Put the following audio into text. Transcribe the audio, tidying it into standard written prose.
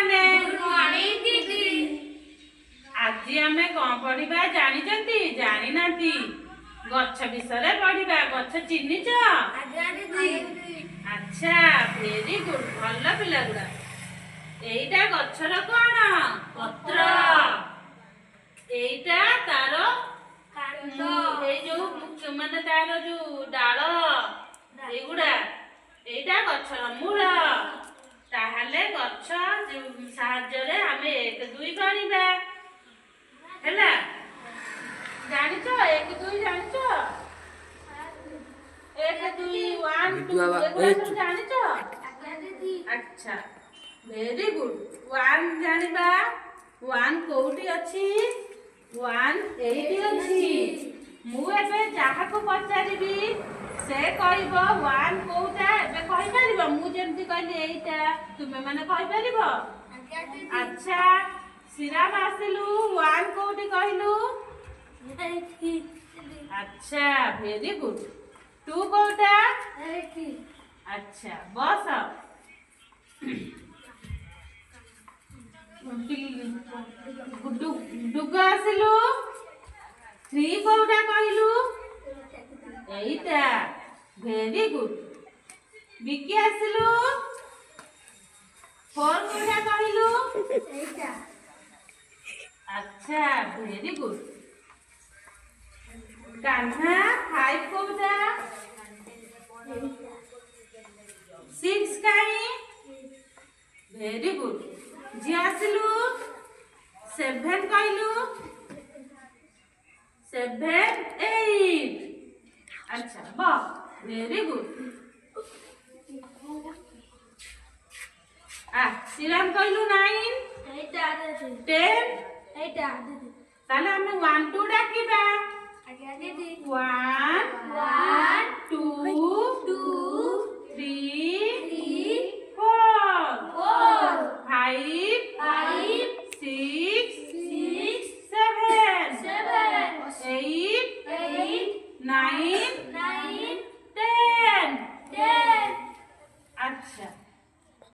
माने good morning दीदी। आज आमे कौन पढ़िबा जानिचंती जानि नांती गच्छ विषय पढ़िबा गच्छ चिन्हिच आज्ञा दीदी। अच्छा वेरी गुड भल पिला गुडा एइटा गच्छर कोन पत्र एइटा तार कांड ए जो माने तार जो डाल एगुडा एइटा गच्छर मूल ताहले गच्छ साहाय्य रे आमे 1 2 पढ़िबा हैला जानिचो 1 2 जानिचो 1 2 1 2 एगुडा सब जानिचो आज्ञा दीदी। अच्छा वेरी गुड 1 जानिबा 1 कोउटी अछि 1 एइटी अछि मु एबे जाहाको पचारिबी से कहइबो 1 कोउटा एबे कहि परिबो मु जेंति कहली एइटा तुमे माने कहि परिबो आज्ञा दीदी। अच्छा सिराम आसिलु 1 कोउटी कहलु अच्छा वेरी गुड 2 कोउटा अच्छा बस डुग आसिलु 3 कोउटा कहलु एइटा वेरी गुड बिकी आसिलु 4 कोउटा कहलु अच्छा वेरी गुड कान्हा 5 कोउटा 6 काई वेरी गुड जी आसिलु 7 कहलु 7 8 अच्छा बा वेरी गुड श्रीराम कहलु 9 10 ताले हमें 1 2 डाकिबा